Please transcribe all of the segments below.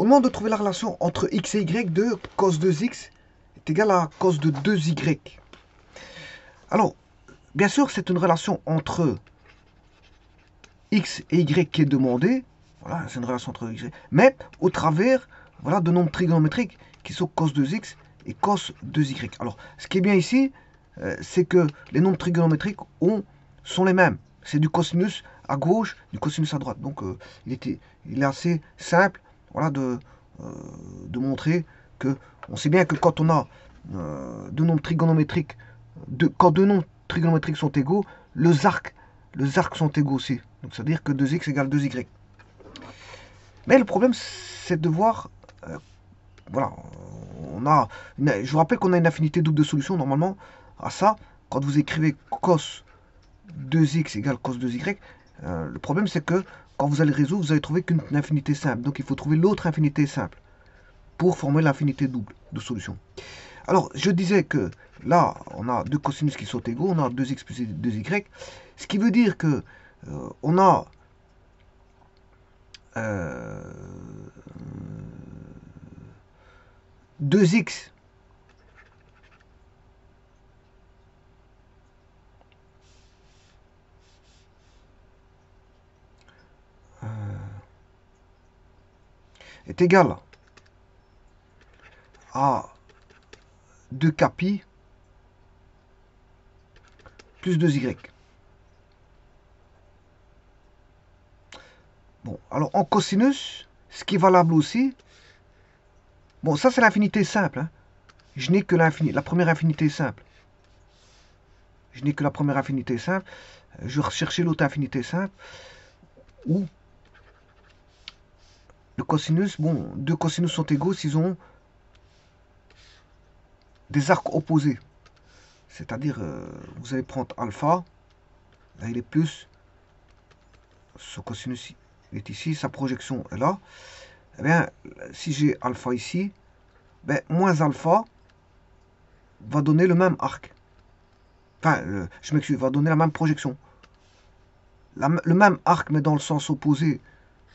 On demande de trouver la relation entre x et y de cos 2x est égal à cos de 2y. Alors, bien sûr, c'est une relation entre x et y qui est demandée. Voilà, c'est une relation entre y, mais au travers, voilà, de nombres trigonométriques qui sont cos 2x et cos 2y. Alors, ce qui est bien ici, c'est que les nombres trigonométriques sont les mêmes. C'est du cosinus à gauche, du cosinus à droite. Donc, il est assez simple, voilà, de montrer que on sait bien que quand on a deux nombres trigonométriques, quand deux nombres trigonométriques sont égaux, les arcs sont égaux aussi. Donc, c'est-à-dire que 2x égale 2y. Mais le problème, c'est de voir, voilà, je vous rappelle qu'on a une affinité double de solution normalement à ça. Quand vous écrivez cos 2x égale cos 2y, le problème c'est que quand vous allez résoudre, vous allez trouver qu'une infinité simple. Donc il faut trouver l'autre infinité simple pour former l'infinité double de solution. Alors je disais que là, on a deux cosinus qui sont égaux, on a 2x plus 2y, ce qui veut dire que on a 2x est égal à 2k pi plus 2y. Bon, alors en cosinus, ce qui est valable aussi, bon, ça c'est l'infinité simple. Hein. Je n'ai que la première infinité simple. Je n'ai que la première infinité simple. Je vais rechercher l'autre infinité simple. Où le cosinus, bon, deux cosinus sont égaux s'ils ont des arcs opposés. C'est-à-dire, vous allez prendre alpha, là il est plus, ce cosinus est ici, sa projection est là. Eh bien, si j'ai alpha ici, ben, moins alpha va donner le même arc. Enfin, je m'excuse, va donner la même projection. Le même arc, mais dans le sens opposé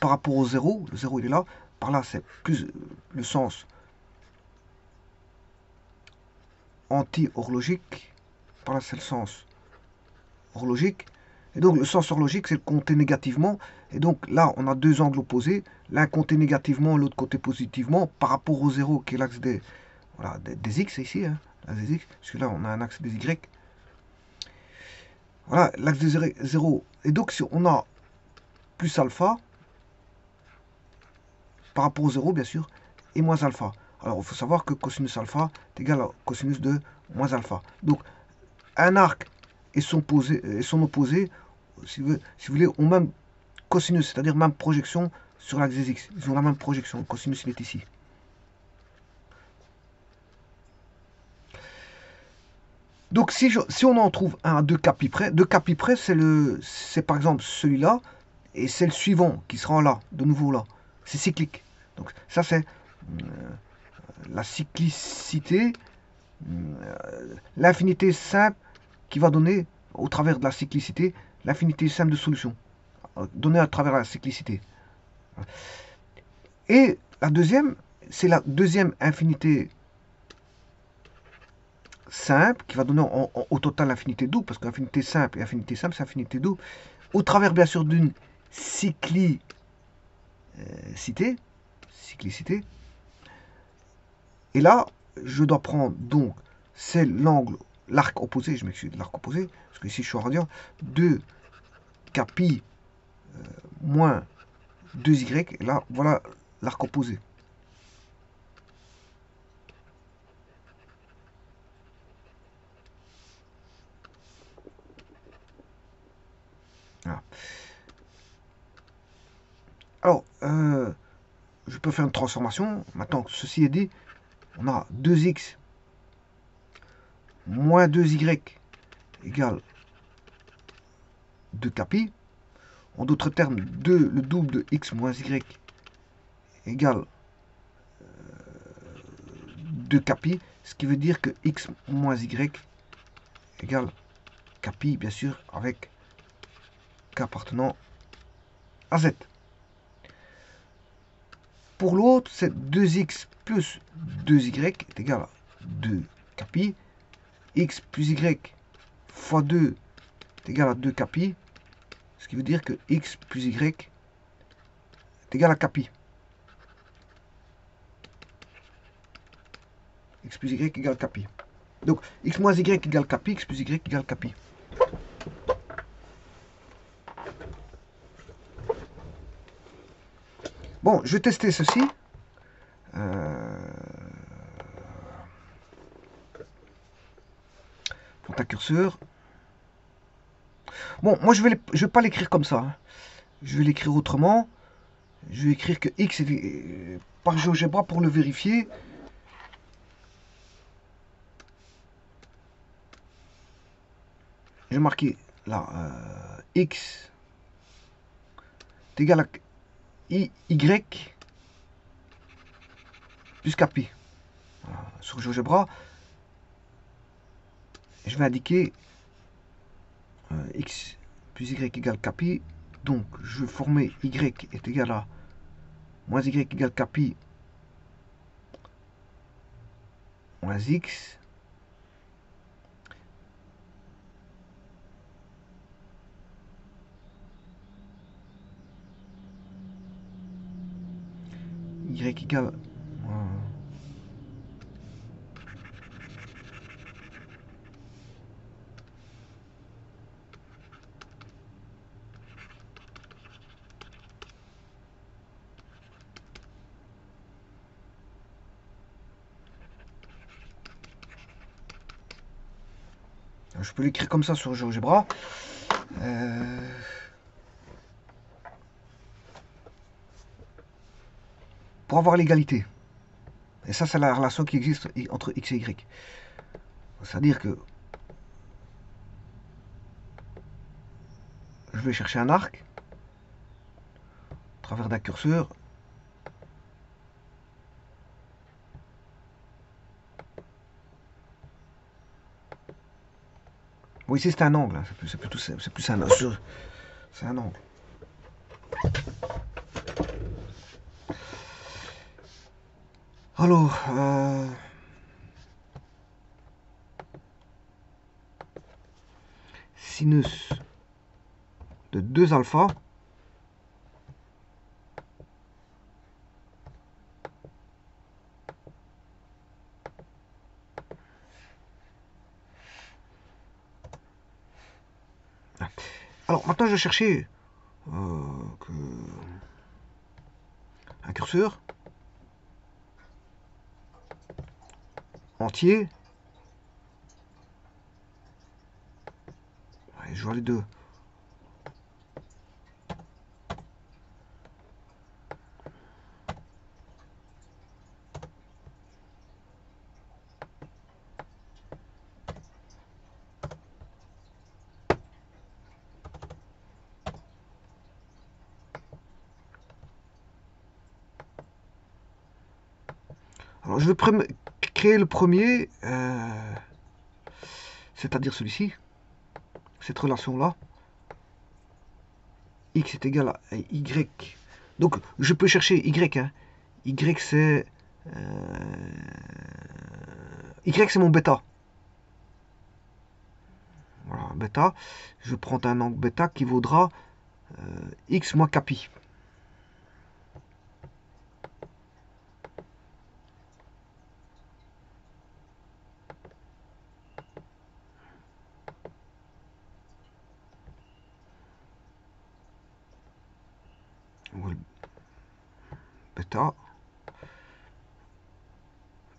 par rapport au 0. Le 0, il est là. Par là, c'est plus le sens anti-horlogique. Par là, c'est le sens horlogique. Et donc, le sens horlogique, c'est le compter négativement. Et donc, là, on a deux angles opposés. L'un compté négativement, l'autre compté positivement, par rapport au 0, qui est l'axe des, voilà, des x ici. Hein, des x, parce que là, on a un axe des y. Voilà, l'axe des 0. Et donc, si on a plus alpha, par rapport au 0, bien sûr, et moins alpha. Alors, il faut savoir que cosinus alpha est égal à cosinus de moins alpha. Donc, un arc et son opposé, si vous voulez, ont même cosinus, c'est-à-dire même projection sur l'axe des x. Ils ont la même projection. Le cosinus, il est ici. Donc, si on en trouve un à 2 k pi près, 2 k pi près, c'est par exemple celui-là, et c'est le suivant qui sera là, de nouveau là. C'est cyclique. Donc, ça, c'est la cyclicité, l'infinité simple qui va donner, au travers de la cyclicité, l'infinité simple de solution, donnée à travers la cyclicité. Et la deuxième, c'est la deuxième infinité simple qui va donner au total l'infinité double, parce qu'infinité simple et infinité simple, c'est infinité double, au travers bien sûr d'une cyclicité, cyclicité. Et là, je dois prendre donc, c'est l'angle, l'arc opposé, je m'excuse, l'arc opposé, parce que ici je suis en radian, 2 k pi moins 2y, et là, voilà l'arc opposé. Voilà. Alors, je peux faire une transformation. Maintenant que ceci est dit, on a 2x moins 2y égale 2k pi. En d'autres termes, le double de x moins y égale 2k pi, ce qui veut dire que x moins y égale k pi, bien sûr, avec k appartenant à z. Pour l'autre, c'est 2x plus 2y est égal à 2 capi. X plus y fois 2 est égal à 2 capi. Ce qui veut dire que x plus y est égal à capi. X plus y égale capi. Donc x moins y égale capi, x plus y égale capi. Bon, je vais tester ceci. Pour ta curseur. Bon, moi je vais pas l'écrire comme ça. Hein. Je vais l'écrire autrement. Je vais écrire que x est par GeoGebra pour le vérifier. Je vais marquer là x est égal à y plus capi. Voilà. Sur GeoGebra, je vais indiquer x plus y égale capi. Donc je vais former y est égal à moins y égale capi moins x. Y égale je peux l'écrire comme ça sur GeoGebra. Pour avoir l'égalité. Et ça, c'est la relation qui existe entre x et y. C'est-à-dire que je vais chercher un arc au travers d'un curseur. Bon, ici c'est un angle, hein. C'est plus un angle. C'est un angle. Alors, sinus de 2 alpha alors maintenant je vais chercher un curseur entier. Allez, je vois les deux. Alors je vais créer le premier, c'est-à-dire celui-ci, cette relation-là. X est égal à Y. Donc je peux chercher Y. Hein. Y c'est Y c'est mon bêta. Voilà, bêta. Je prends un angle bêta qui vaudra X moins capi. Bêta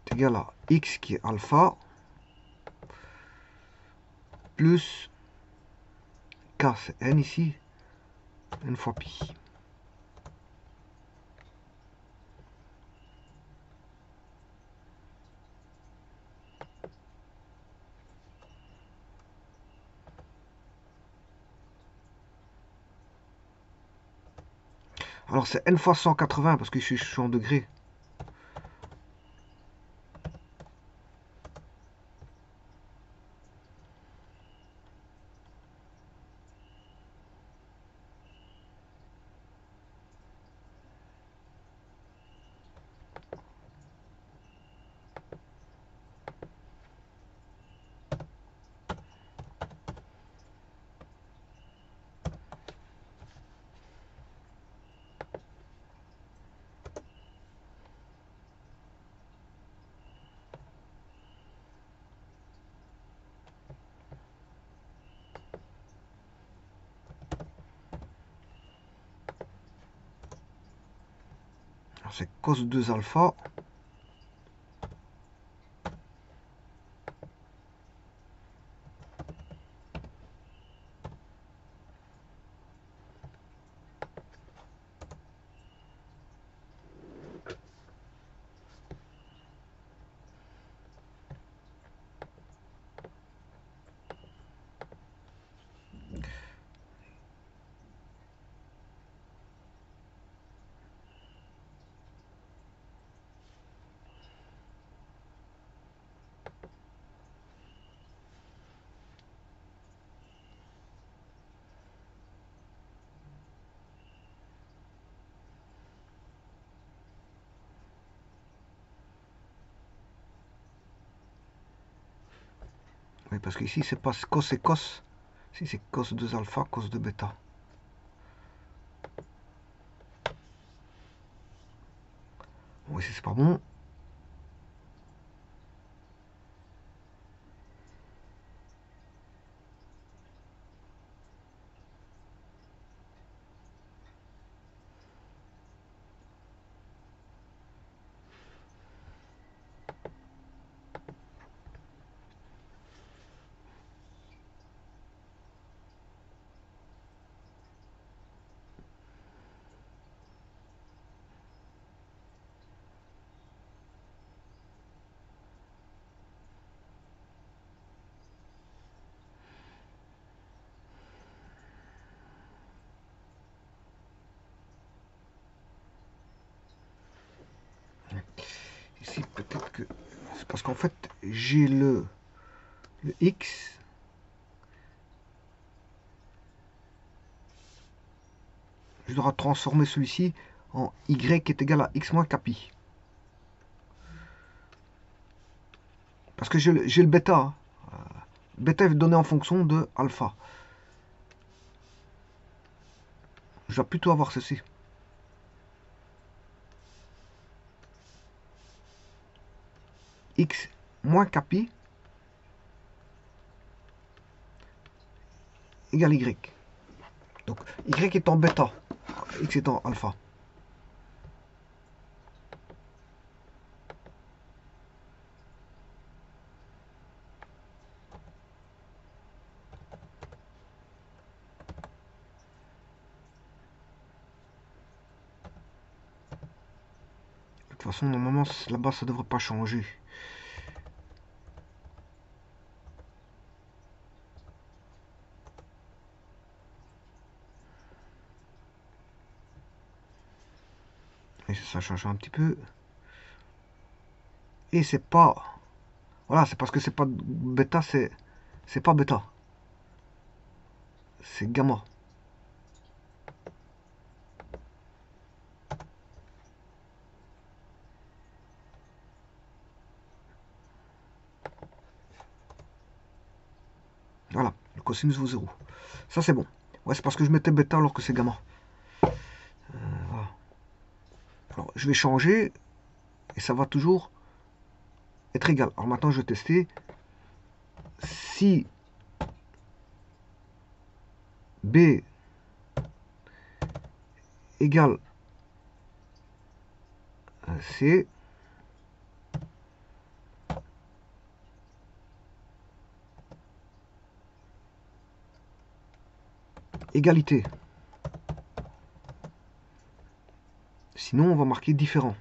est égal à X qui est alpha plus K c'est N ici, N fois pi. Alors c'est N fois 180 parce que je suis en degrés. C'est cos 2 alpha. Oui, parce qu'ici, c'est pas cos et cos. Ici, c'est cos 2 alpha, cos 2 bêta. Bon, ici, c'est pas bon. Ici, peut-être que... C'est parce qu'en fait, j'ai le X. Je dois transformer celui-ci en Y qui est égal à X moins capi. Parce que j'ai le bêta. Bêta est donné en fonction de alpha. Je dois plutôt avoir ceci. X moins capi égale Y. Donc Y est en bêta, X est en alpha. De toute façon, normalement, là-bas, ça devrait pas changer. Et ça change un petit peu. Et c'est pas... Voilà, c'est parce que c'est pas bêta, c'est pas bêta. C'est gamma. Voilà, le cosinus vaut 0. Ça, c'est bon. Ouais, c'est parce que je mettais bêta alors que c'est gamma. Voilà. Alors, je vais changer. Et ça va toujours être égal. Alors maintenant, je vais tester. Si B égale C, égalité. Sinon, on va marquer différent.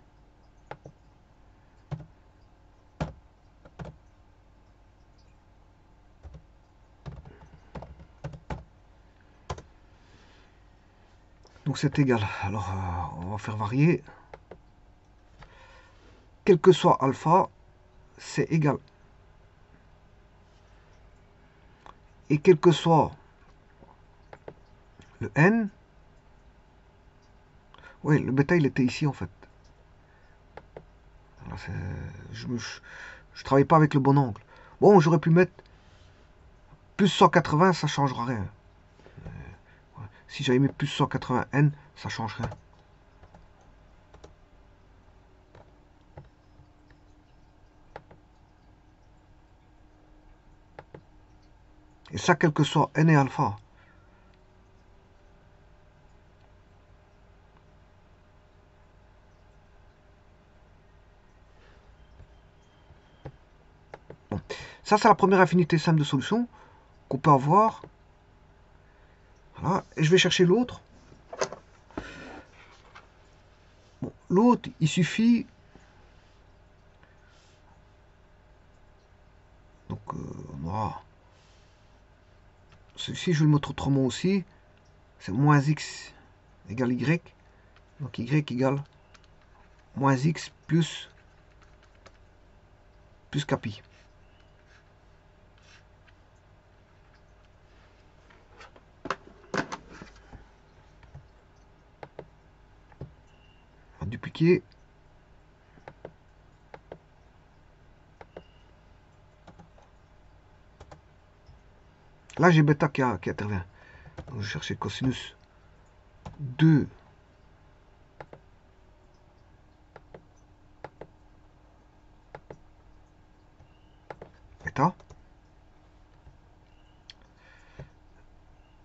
Donc c'est égal. Alors, on va faire varier. Quel que soit alpha, c'est égal. Et quel que soit le n, oui, le bêta, il était ici en fait. Alors, je travaille pas avec le bon angle. Bon, j'aurais pu mettre plus 180, ça changera rien. Si j'avais mis plus 180 n, ça change rien. Et ça, quel que soit n et alpha. Ça, c'est la première infinité simple de solution qu'on peut avoir. Voilà. Et je vais chercher l'autre. Bon, l'autre, il suffit... Donc, on aura... Ceci, je vais le mettre autrement aussi. C'est moins x égale y. Donc, y égale moins x plus capi. On va dupliquer. Là, j'ai bêta qui intervient. Donc, je vais chercher cosinus 2 bêta.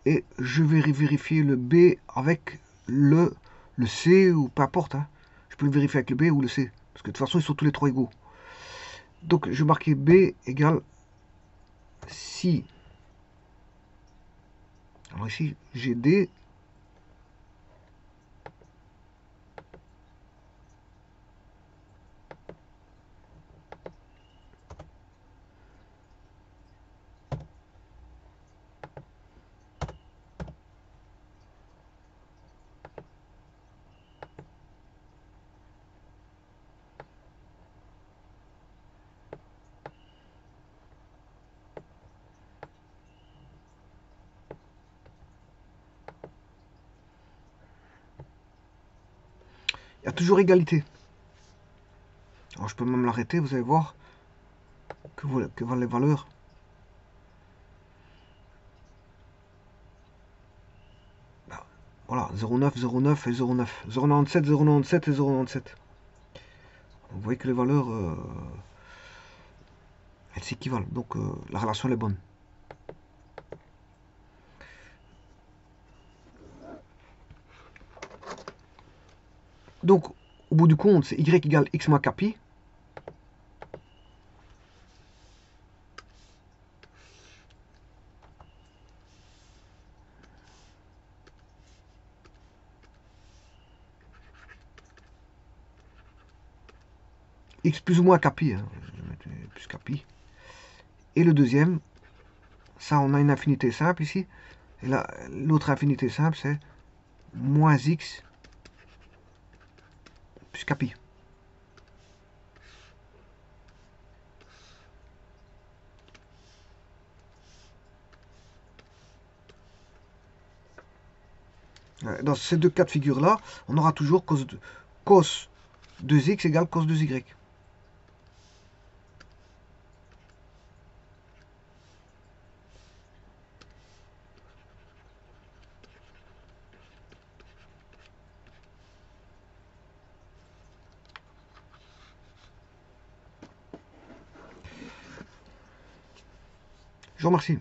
Et je vais vérifier le B avec le C, ou peu importe. Hein. Je peux le vérifier avec le B ou le C. Parce que de toute façon, ils sont tous les trois égaux. Donc, je vais marquer B égale si. Alors ici, j'ai D. Il y a toujours égalité. Alors, je peux même l'arrêter, vous allez voir que valent les valeurs. Voilà, 0,9, 0,9 et 0,9. 0,97, 0,97 et 0,97. Vous voyez que les valeurs, elles s'équivalent. Donc, la relation elle est bonne. Donc, au bout du compte, c'est y égale x moins capi. X plus ou moins capi. Hein. Je vais mettre plus capi. Et le deuxième, ça, on a une infinité simple ici. Et là, l'autre infinité simple, c'est moins x plus capi. Dans ces deux cas de figure-là, on aura toujours cos 2x égale cos 2y. Je vous remercie.